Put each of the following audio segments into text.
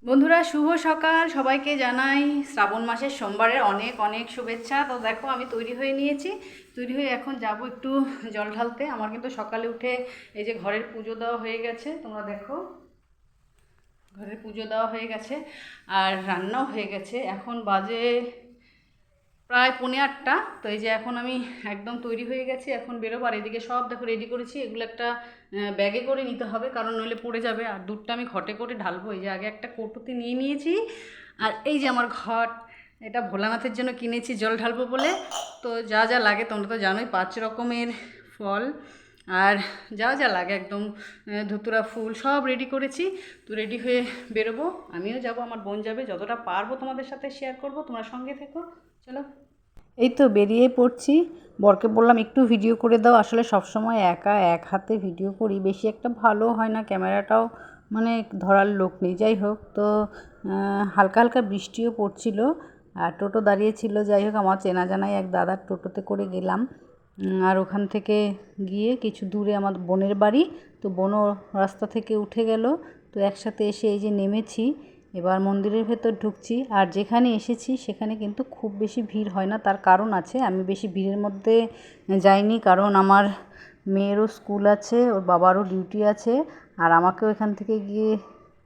বন্ধুরা শুভ সকাল, সবাইকে জানাই শ্রাবণ মাসের সোমবারের অনেক অনেক শুভেচ্ছা। তো দেখো আমি তৈরি হয়ে নিয়েছি, তৈরি হয়ে এখন যাব একটু জল ঢালতে। আমার কিন্তু সকালে উঠে এই যে ঘরের পুজো দেওয়া হয়ে গেছে, তোমরা দেখো ঘরের পুজো দেওয়া হয়ে গেছে আর রান্নাও হয়ে গেছে। এখন বাজে প্রায় 8:45। তো এই যে এখন আমি একদম তৈরি হয়ে গেছি, এখন বেরোবো। আর এদিকে সব দেখো রেডি করেছি, এগুলো একটা ব্যাগে করে নিতে হবে, কারণ নইলে পড়ে যাবে। আর দুধটা আমি ঘটে করে ঢালবো। এই যে আগে একটা কৌটোতে নিয়ে নিয়েছি। আর এই যে আমার ঘট, এটা ভোলানাথের জন্য কিনেছি জল ঢালবো বলে। তো যা যা লাগে তোমরা তো জানোই, 5 রকমের ফল আর যা যা লাগে একদম ধুতুরা ফুল সব রেডি করেছি। তো রেডি হয়ে বেরোবো, আমিও যাব, আমার বোন যাবে। যতটা পারবো তোমাদের সাথে শেয়ার করব, তোমরা সঙ্গে থেকো। চলো, এই তো বেরিয়ে পড়ছি। বরকে বললাম একটু ভিডিও করে দাও। আসলে সবসময় একা এক হাতে ভিডিও করি, বেশি একটা ভালো হয় না, ক্যামেরাটাও মানে ধরার লোক নেই। যাই হোক, তো হালকা হালকা বৃষ্টিও পড়ছিল আর টোটো দাঁড়িয়েছিল। যাই হোক, আমার চেনা জানাই এক দাদার টোটোতে করে গেলাম। আর ওখান থেকে গিয়ে কিছু দূরে আমার বোনের বাড়ি। তো বোনও রাস্তা থেকে উঠে গেল। তো একসাথে এসে এই যে নেমেছি, এবার মন্দিরের ভেতর ঢুকছি। আর যেখানে এসেছি সেখানে কিন্তু খুব বেশি ভিড় হয় না, তার কারণ আছে। আমি বেশি ভিড়ের মধ্যে যাইনি, কারণ আমার মেয়েরও স্কুল আছে, ওর বাবারও ডিউটি আছে, আর আমাকেও এখান থেকে গিয়ে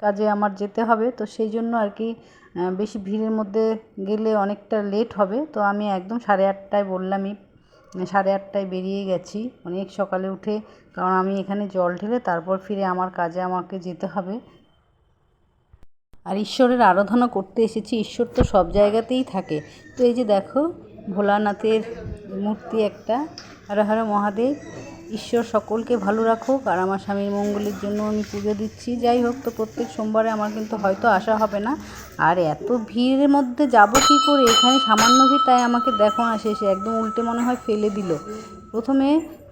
কাজে আমার যেতে হবে। তো সেই জন্য আর কি বেশি ভিড়ের মধ্যে গেলে অনেকটা লেট হবে। তো আমি একদম 8:30 বললামই, 8:30 বেরিয়ে গেছি অনেক সকালে উঠে, কারণ আমি এখানে জল ঢেলে তারপর ফিরে আমার কাজে আমাকে যেতে হবে। আর ঈশ্বরের আরাধনা করতে এসেছি, ঈশ্বর তো সব জায়গাতেই থাকে। তো এই যে দেখো ভোলানাথের মূর্তি একটা। হর হর মহাদেব। ঈশ্বর সকলকে ভালো রাখুক, আর আমার স্বামীর মঙ্গলের জন্য আমি পুজো দিচ্ছি। যাই হোক, তো প্রত্যেক সোমবারে আমার কিন্তু হয়তো আসা হবে না। আর এত ভিড়ের মধ্যে যাব কী করে, এখানে সামান্য ভিড়, তাই আমাকে দেখো না শেষে একদম উল্টে মনে হয় ফেলে দিল। প্রথমে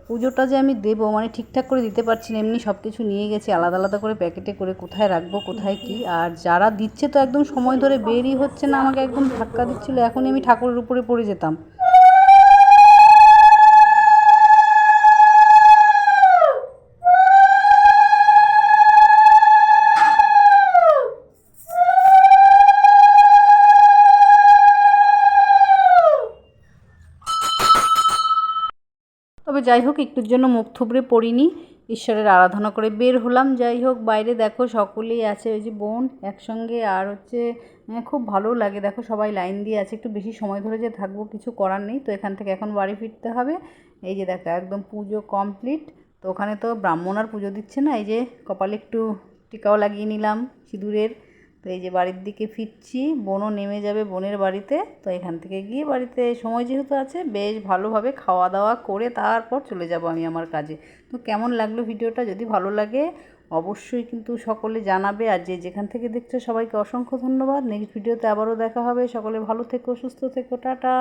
পুজোটা যে আমি দেবো মানে ঠিকঠাক করে দিতে পারছি না, এমনি সব কিছু নিয়ে গেছি আলাদা আলাদা করে প্যাকেটে করে, কোথায় রাখবো কোথায় কি। আর যারা দিচ্ছে তো একদম সময় ধরে বেরই হচ্ছে না, আমাকে একদম ধাক্কা দিচ্ছিলো, এখনই আমি ঠাকুরের উপরে পড়ে যেতাম। তবে যাই হোক, একটুর জন্য মুখ থুবড়ে পড়িনি, ঈশ্বরের আরাধনা করে বের হলাম। যাই হোক, বাইরে দেখো সকলেই আছে, ওই যে বোন একসঙ্গে, আর হচ্ছে খুব ভালো লাগে। দেখো সবাই লাইন দিয়ে আছে, একটু বেশি সময় ধরে যে থাকবো কিছু করার নেই। তো এখান থেকে এখন বাড়ি ফিরতে হবে। এই যে দেখো একদম পুজো কমপ্লিট। তো ওখানে তো ব্রাহ্মণ আর পুজো দিচ্ছে না, এই যে কপালে একটু টিকাও লাগিয়ে নিলাম সিঁদুরের। তো এই যে বাড়ির দিকে ফিরছি, বোনও নেমে যাবে বোনের বাড়িতে। তো এখান থেকে গিয়ে বাড়িতে সময় যেহেতু আছে, বেশ ভালোভাবে খাওয়া দাওয়া করে তারপর চলে যাব আমি আমার কাজে। তো কেমন লাগলো ভিডিওটা? যদি ভালো লাগে অবশ্যই কিন্তু সকলে জানাবে। আর যে যেখান থেকে দেখছো সবাইকে অসংখ্য ধন্যবাদ। নেক্সট ভিডিওতে আবারও দেখা হবে। সকলে ভালো থেকো, সুস্থ থেকো, টাটা।